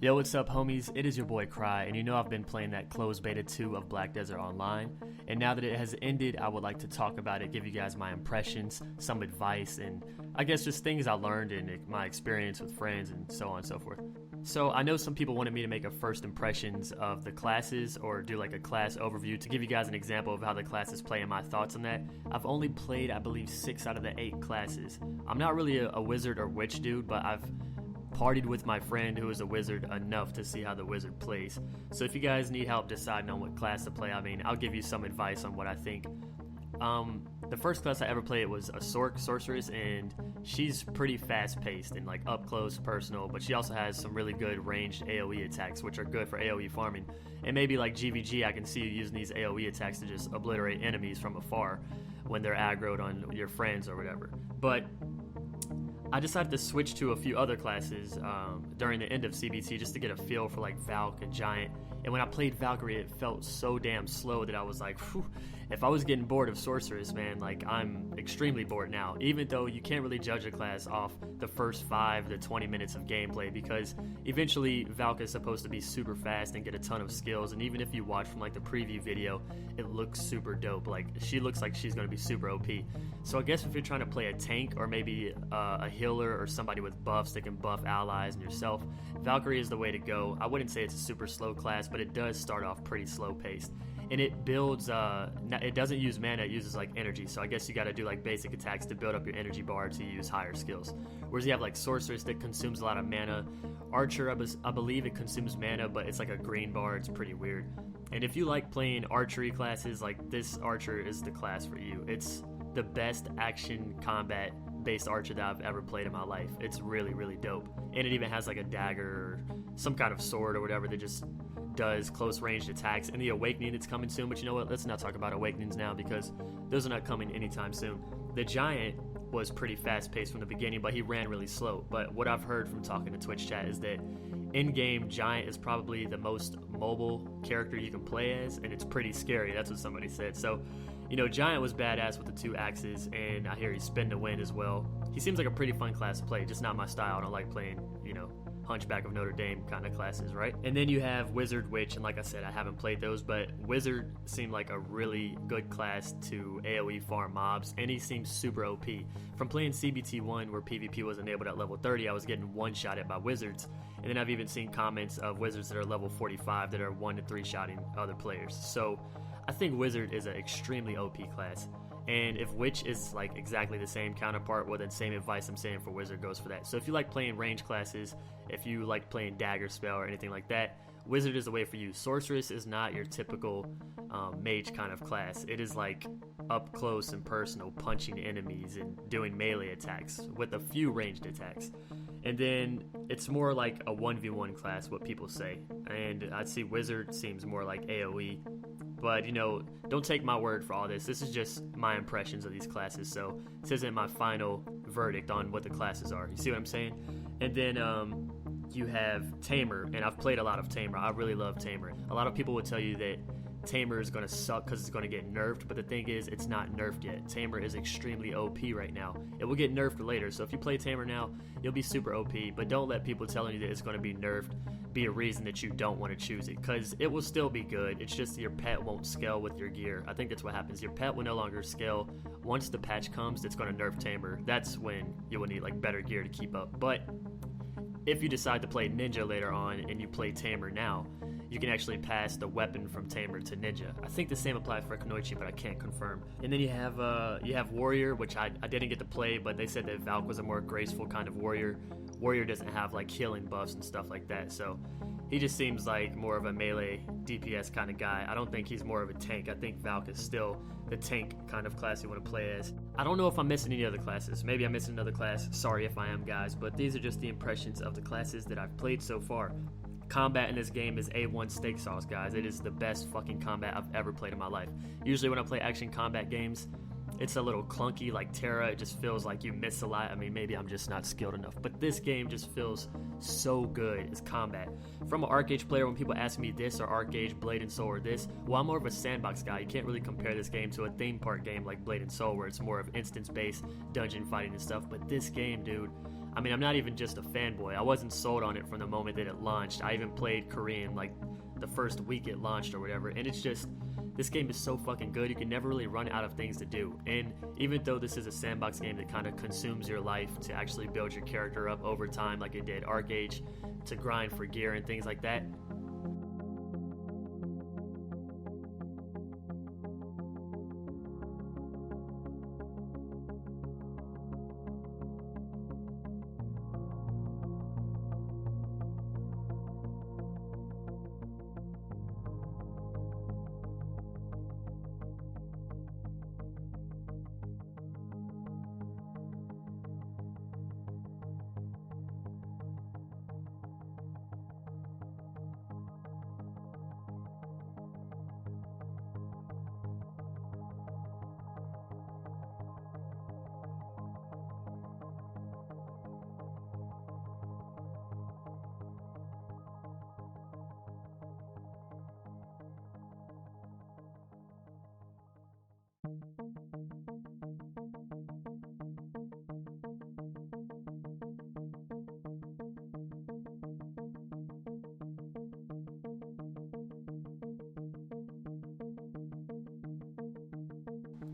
Yo, what's up, homies? It is your boy Cry, and you know I've been playing that closed beta 2 of Black Desert Online, and now that it has ended, I would like to talk about it, give you guys my impressions, some advice, and I guess just things I learned and my experience with friends and so on and so forth. So I know some people wanted me to make a first impressions of the classes or do like a class overview to give you guys an example of how the classes play and my thoughts on that. I've only played, I believe, 6 out of the 8 classes. I'm not really a wizard or witch dude, but I've partied with my friend who is a wizard enough to see how the wizard plays. So if you guys need help deciding on what class to play, I mean, I'll give you some advice on what I think. The first class I ever played was a sorceress, and she's pretty fast-paced and like up close, personal, but she also has some really good ranged AoE attacks, which are good for AoE farming. And maybe like GVG, I can see you using these AoE attacks to just obliterate enemies from afar when they're aggroed on your friends or whatever. But I decided to switch to a few other classes during the end of CBT just to get a feel for like Valk and Giant. And when I played Valkyrie, it felt so damn slow that I was like, whew, if I was getting bored of Sorceress, man, like I'm extremely bored now. Even though you can't really judge a class off the first 5 to 20 minutes of gameplay, because eventually Valk is supposed to be super fast and get a ton of skills. And even if you watch from like the preview video, it looks super dope. Like she looks like she's going to be super OP. So I guess if you're trying to play a tank or maybe a healer or somebody with buffs that can buff allies and yourself, Valkyrie is the way to go. I wouldn't say it's a super slow class, but it does start off pretty slow paced. And it builds, it doesn't use mana, it uses like energy. So I guess you got to do like basic attacks to build up your energy bar to use higher skills. Whereas you have like Sorceress that consumes a lot of mana. Archer, I believe it consumes mana, but it's like a green bar. It's pretty weird. And if you like playing archery classes, like this Archer is the class for you. It's the best action combat based archer that I've ever played in my life. It's really, really dope. And it even has like a dagger or some kind of sword or whatever that just does close ranged attacks. And the Awakening that's coming soon, but you know what, let's not talk about Awakenings now because those are not coming anytime soon. The Giant was pretty fast paced from the beginning, but he ran really slow. But what I've heard from talking to Twitch chat is that in-game Giant is probably the most mobile character you can play as, and it's pretty scary. That's what somebody said. So you know, Giant was badass with the 2 axes, and I hear he spin to win as well. He seems like a pretty fun class to play, just not my style. I don't like playing, you know, Hunchback of Notre Dame kind of classes, right? And then you have Wizard, Witch, and like I said, I haven't played those, but Wizard seemed like a really good class to AoE farm mobs, and he seems super OP. From playing CBT1, where PvP was enabled at level 30, I was getting one-shotted by Wizards, and then I've even seen comments of Wizards that are level 45 that are 1 to 3-shotting other players. So I think Wizard is an extremely OP class, and if Witch is like exactly the same counterpart, well then same advice I'm saying for Wizard goes for that. So if you like playing range classes, if you like playing dagger spell or anything like that, Wizard is the way for you. Sorceress is not your typical mage kind of class. It is like up close and personal, punching enemies and doing melee attacks with a few ranged attacks. And then it's more like a 1v1 class, what people say. And I'd see Wizard seems more like AoE. But, you know, don't take my word for all this. This is just my impressions of these classes. So this isn't my final verdict on what the classes are. You see what I'm saying? And then you have Tamer. And I've played a lot of Tamer. I really love Tamer. A lot of people would tell you that Tamer is going to suck because it's going to get nerfed. But the thing is, it's not nerfed yet. Tamer is extremely OP right now. It will get nerfed later. So if you play Tamer now, you'll be super OP. But don't let people telling you that it's going to be nerfed be a reason that you don't want to choose it, because it will still be good. It's just your pet won't scale with your gear. I think that's what happens. Your pet will no longer scale. Once the patch comes that's going to nerf Tamer, that's when you will need like better gear to keep up. But if you decide to play Ninja later on and you play Tamer now, you can actually pass the weapon from Tamer to Ninja. I think the same applies for Kunoichi, but I can't confirm. And then you have Warrior, which I didn't get to play, but they said that Valk was a more graceful kind of warrior. Warrior doesn't have like healing buffs and stuff like that, so he just seems like more of a melee DPS kind of guy. I don't think he's more of a tank. I think Valk is still the tank kind of class you want to play as. I don't know if I'm missing any other classes. Maybe I'm missing another class. Sorry if I am, guys, but these are just the impressions of the classes that I've played so far. Combat in this game is A1 steak sauce, guys. It is the best fucking combat I've ever played in my life. Usually when I play action combat games, it's a little clunky like Terra. It just feels like you miss a lot. I mean, maybe I'm just not skilled enough, but this game just feels so good as combat. From an Arcage player, when people ask me this or Arcage, Blade and Soul or this, well, I'm more of a sandbox guy. You can't really compare this game to a theme park game like Blade and Soul, where it's more of instance-based dungeon fighting and stuff. But this game, dude, I mean, I'm not even just a fanboy. I wasn't sold on it from the moment that it launched. I even played Korean like the first week it launched or whatever, and it's just, this game is so fucking good. You can never really run out of things to do. And even though this is a sandbox game that kind of consumes your life to actually build your character up over time like it did Arcade, to grind for gear and things like that,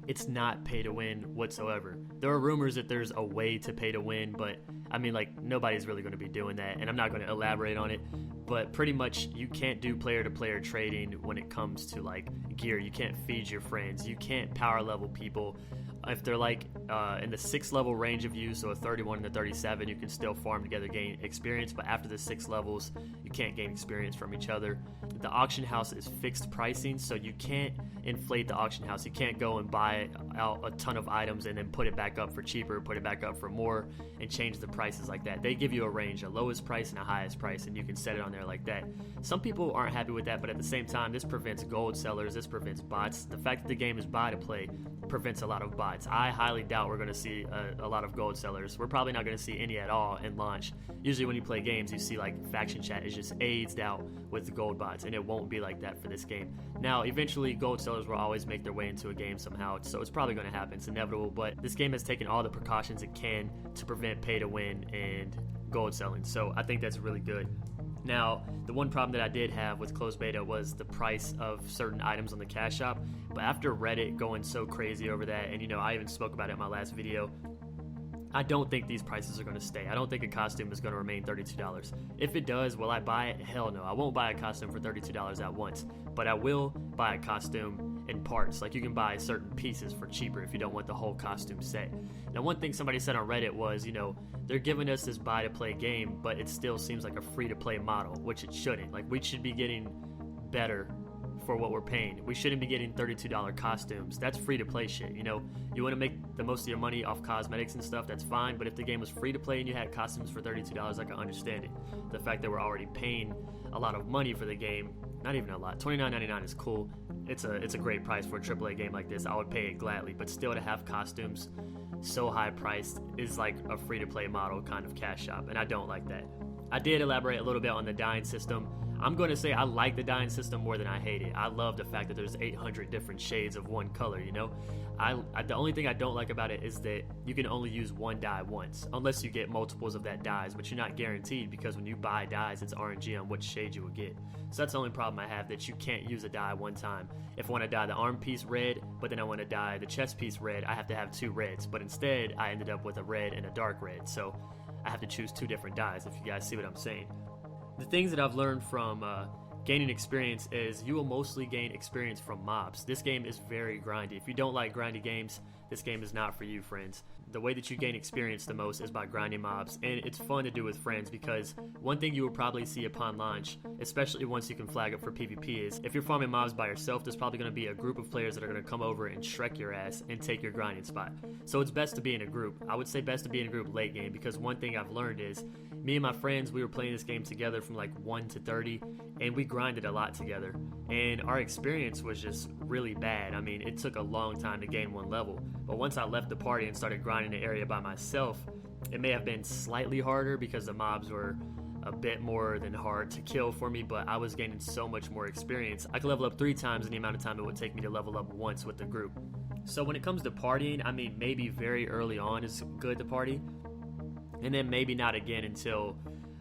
it's not pay to win whatsoever. There are rumors that there's a way to pay to win, but I mean, like, nobody's really going to be doing that, and I'm not going to elaborate on it, but pretty much you can't do player-to-player trading when it comes to, like, gear. You can't feed your friends. You can't power level people. If they're, like, in the 6 level range of you, so a 31 and a 37, you can still farm together, gain experience, but after the 6 levels, you can't gain experience from each other. The auction house is fixed pricing, so you can't inflate the auction house. You can't go and buy out a ton of items and then put it back up for cheaper, put it back up for more, and change the prices like that. They give you a range, a lowest price and a highest price, and you can set it on there like that. Some people aren't happy with that, but at the same time, this prevents gold sellers, this prevents bots. The fact that the game is buy to play prevents a lot of bots. I highly doubt we're going to see a lot of gold sellers. We're probably not going to see any at all in launch. Usually when you play games, you see like faction chat is just AIDS out with the gold bots, and it won't be like that for this game. Now, eventually, gold sellers will always make their way into a game somehow, so it's probably going to happen. It's inevitable, but this game has taken all the precautions it can to prevent pay to win and gold selling, so I think that's really good. Now, the one problem that I did have with closed beta was the price of certain items on the cash shop, but after Reddit going so crazy over that, and you know, I even spoke about it in my last video, I don't think these prices are going to stay. I don't think a costume is going to remain $32. If it does, will I buy it? Hell no. I won't buy a costume for $32 at once, but I will buy a costume in parts. Like, you can buy certain pieces for cheaper if you don't want the whole costume set. Now, one thing somebody said on Reddit was, you know, they're giving us this buy-to-play game, but it still seems like a free-to-play model, which it shouldn't. Like, we should be getting better for what we're paying. We shouldn't be getting $32 costumes. That's free-to-play shit, you know? You want to make the most of your money off cosmetics and stuff, that's fine, but if the game was free-to-play and you had costumes for $32, I can understand it. The fact that we're already paying a lot of money for the game, not even a lot, $29.99 is cool. It's a great price for a AAA game like this. I would pay it gladly, but still to have costumes so high priced is like a free-to-play model kind of cash shop, and I don't like that. I did elaborate a little bit on the dying system. I'm going to say I like the dying system more than I hate it. I love the fact that there's 800 different shades of one color, you know? The only thing I don't like about it is that you can only use one dye once, unless you get multiples of that dyes, but you're not guaranteed, because when you buy dyes, it's RNG on which shade you will get. So that's the only problem I have, that you can't use a dye one time. If I want to dye the arm piece red, but then I want to dye the chest piece red, I have to have 2 reds, but instead I ended up with a red and a dark red, so I have to choose 2 different dyes, if you guys see what I'm saying. The things that I've learned from gaining experience is you will mostly gain experience from mobs. This game is very grindy. If you don't like grindy games, this game is not for you, friends. The way that you gain experience the most is by grinding mobs, and it's fun to do with friends, because one thing you will probably see upon launch, especially once you can flag up for PvP, is if you're farming mobs by yourself, there's probably going to be a group of players that are going to come over and Shrek your ass and take your grinding spot. So it's best to be in a group. I would say best to be in a group late game, because one thing I've learned is me and my friends, we were playing this game together from like 1 to 30, and we grinded a lot together, and our experience was just really bad. I mean, it took a long time to gain 1 level, but once I left the party and started grinding the area by myself, it may have been slightly harder because the mobs were a bit more than hard to kill for me, but I was gaining so much more experience. I could level up 3 times in the amount of time it would take me to level up once with the group. So when it comes to partying, I mean, maybe very early on is good to party, and then maybe not again until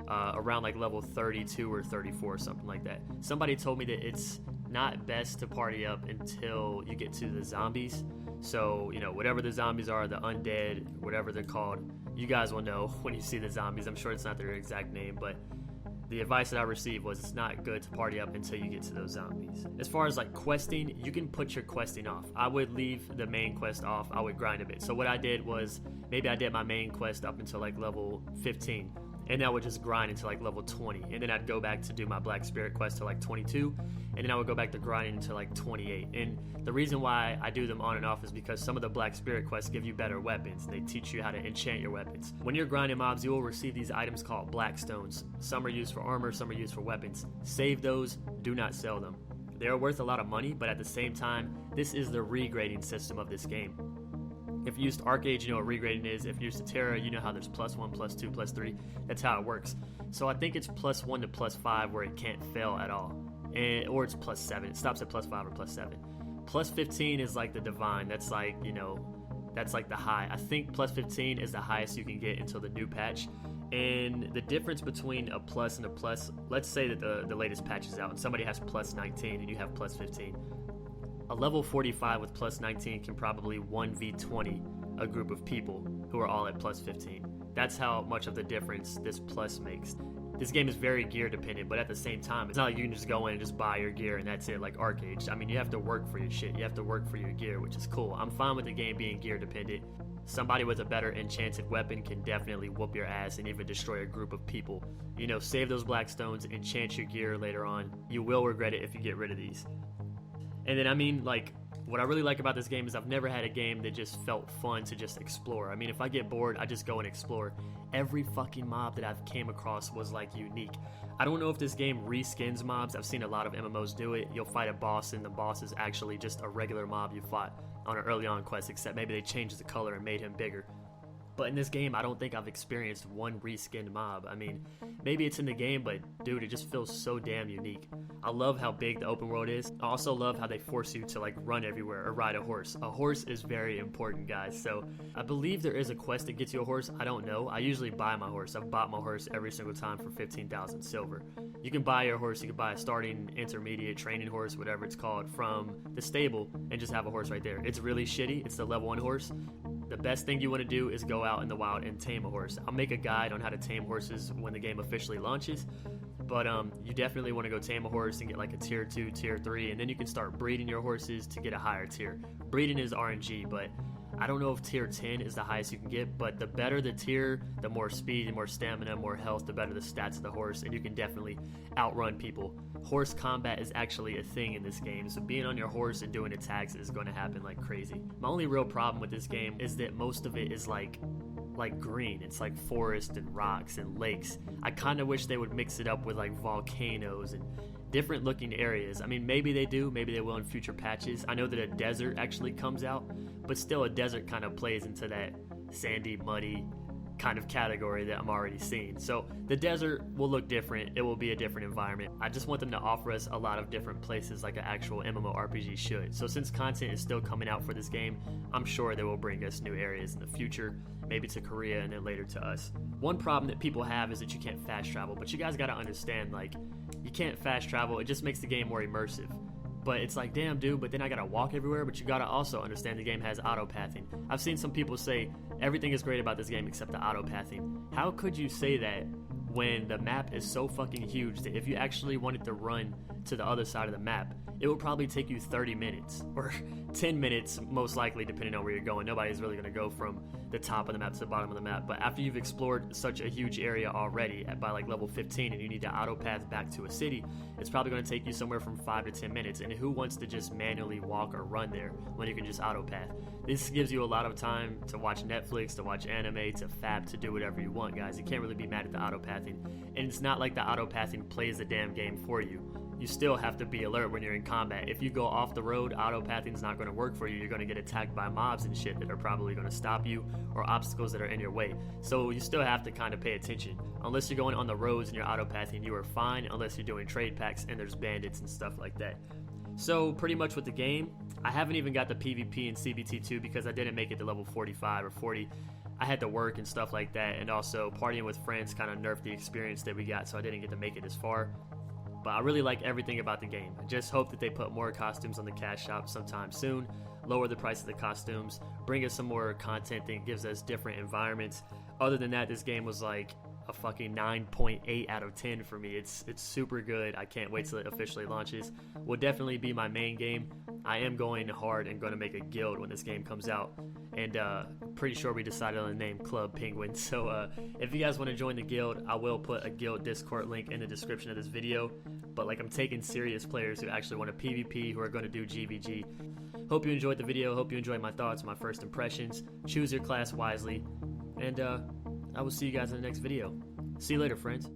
around like level 32 or 34, something like that. Somebody told me that it's not best to party up until you get to the zombies. So, you know, whatever the zombies are, the undead, whatever they're called, you guys will know when you see the zombies. I'm sure it's not their exact name, but the advice that I received was it's not good to party up until you get to those zombies. As far as like questing, you can put your questing off. I would leave the main quest off. I would grind a bit. So what I did was maybe I did my main quest up until like level 15. And I would just grind until like level 20. And then I'd go back to do my Black Spirit quest to like 22. And then I would go back to grinding until like 28. And the reason why I do them on and off is because some of the Black Spirit quests give you better weapons. And they teach you how to enchant your weapons. When you're grinding mobs, you will receive these items called black stones. Some are used for armor, some are used for weapons. Save those, do not sell them. They are worth a lot of money, but at the same time, this is the regrading system of this game. If you used Arcade, you know what regrading is. If you used Terra, you know how there's +1, +2, +3. That's how it works. So I think it's +1 to +5 where it can't fail at all. Or it's +7. It stops at +5 or +7. +15 is like the divine. That's like, you know, that's like the high. I think +15 is the highest you can get until the new patch. And the difference between a plus and a plus, let's say that the latest patch is out and somebody has +19 and you have +15. A level 45 with +19 can probably 1v20 a group of people who are all at +15. That's how much of the difference this plus makes. This game is very gear dependent, but at the same time, it's not like you can just go in and just buy your gear and that's it, like Arcade. I mean, you have to work for your shit. You have to work for your gear, which is cool. I'm fine with the game being gear dependent. Somebody with a better enchanted weapon can definitely whoop your ass and even destroy a group of people. You know, save those black stones, enchant your gear later on. You will regret it if you get rid of these. And then, I mean, like, what I really like about this game is I've never had a game that just felt fun to just explore. I mean, if I get bored, I just go and explore. Every fucking mob that I've came across was, like, unique. I don't know if this game reskins mobs. I've seen a lot of MMOs do it. You'll fight a boss, and the boss is actually just a regular mob you fought on an early on quest, except maybe they changed the color and made him bigger. But in this game, I don't think I've experienced one reskinned mob. I mean, maybe it's in the game, but dude, it just feels so damn unique. I love how big the open world is. I also love how they force you to like run everywhere or ride a horse. A horse is very important, guys. So I believe there is a quest that gets you a horse. I don't know. I usually buy my horse. I've bought my horse every single time for 15,000 silver. You can buy your horse. You can buy a starting, intermediate, training horse, whatever it's called, from the stable and just have a horse right there. It's really shitty. It's the level 1 horse. The best thing you want to do is go out in the wild and tame a horse. I'll make a guide on how to tame horses when the game officially launches. But you definitely want to go tame a horse and get like a tier 2, tier 3, and then you can start breeding your horses to get a higher tier. Breeding is RNG, but I don't know if tier 10 is the highest you can get, but the better the tier, the more speed, the more stamina, more health, the better the stats of the horse, and you can definitely outrun people. Horse combat is actually a thing in this game, so being on your horse and doing attacks is going to happen like crazy. My only real problem with this game is that most of it is like green. It's like forest and rocks and lakes. I kind of wish they would mix it up with like volcanoes and different looking areas. I mean, maybe they do, maybe they will in future patches. I know that a desert actually comes out, but still a desert kind of plays into that sandy, muddy kind of category that I'm already seeing. So the desert will look different. It will be a different environment. I just want them to offer us a lot of different places like an actual MMORPG should. So since content is still coming out for this game, I'm sure they will bring us new areas in the future, maybe to Korea and then later to us. One problem that people have is that you can't fast travel, but you guys got to understand, like, you can't fast travel. It just makes the game more immersive. But it's like, damn, dude, but then I gotta walk everywhere. But you gotta also understand the game has autopathing. I've seen some people say everything is great about this game except the autopathing. How could you say that when the map is so fucking huge that if you actually wanted to run to the other side of the map, it would probably take you 30 minutes or 10 minutes, most likely, depending on where you're going. Nobody's really going to go from the top of the map to the bottom of the map. But after you've explored such a huge area already by like level 15 and you need to autopath back to a city, it's probably going to take you somewhere from 5 to 10 minutes. And who wants to just manually walk or run there when you can just autopath? This gives you a lot of time to watch Netflix, to watch anime, to fab, to do whatever you want, guys. You can't really be mad at the autopathing. And it's not like the autopathing plays the damn game for you. You still have to be alert when you're in combat. If you go off the road, autopathing's not going to work for you. You're going to get attacked by mobs and shit that are probably going to stop you, or obstacles that are in your way. So you still have to kind of pay attention. Unless you're going on the roads and you're autopathing, you are fine, unless you're doing trade packs and there's bandits and stuff like that. So pretty much with the game, I haven't even got the PvP and CBT2 because I didn't make it to level 45 or 40. I had to work and stuff like that, and also partying with friends kind of nerfed the experience that we got, so I didn't get to make it as far. But I really like everything about the game. I just hope that they put more costumes on the cash shop sometime soon, lower the price of the costumes, bring us some more content that gives us different environments. Other than that, this game was like a fucking 9.8 out of 10 for me. It's super good. I can't wait till it officially launches. Will definitely be my main game. I am going hard and going to make a guild when this game comes out, and pretty sure we decided on the name Club Penguin. So if you guys want to join the guild, I will put a guild Discord link in the description of this video. But like, I'm taking serious players who actually want to PvP, who are going to do GVG. Hope you enjoyed the video. Hope you enjoyed my thoughts, my first impressions. Choose your class wisely, and I will see you guys in the next video. See you later, friends.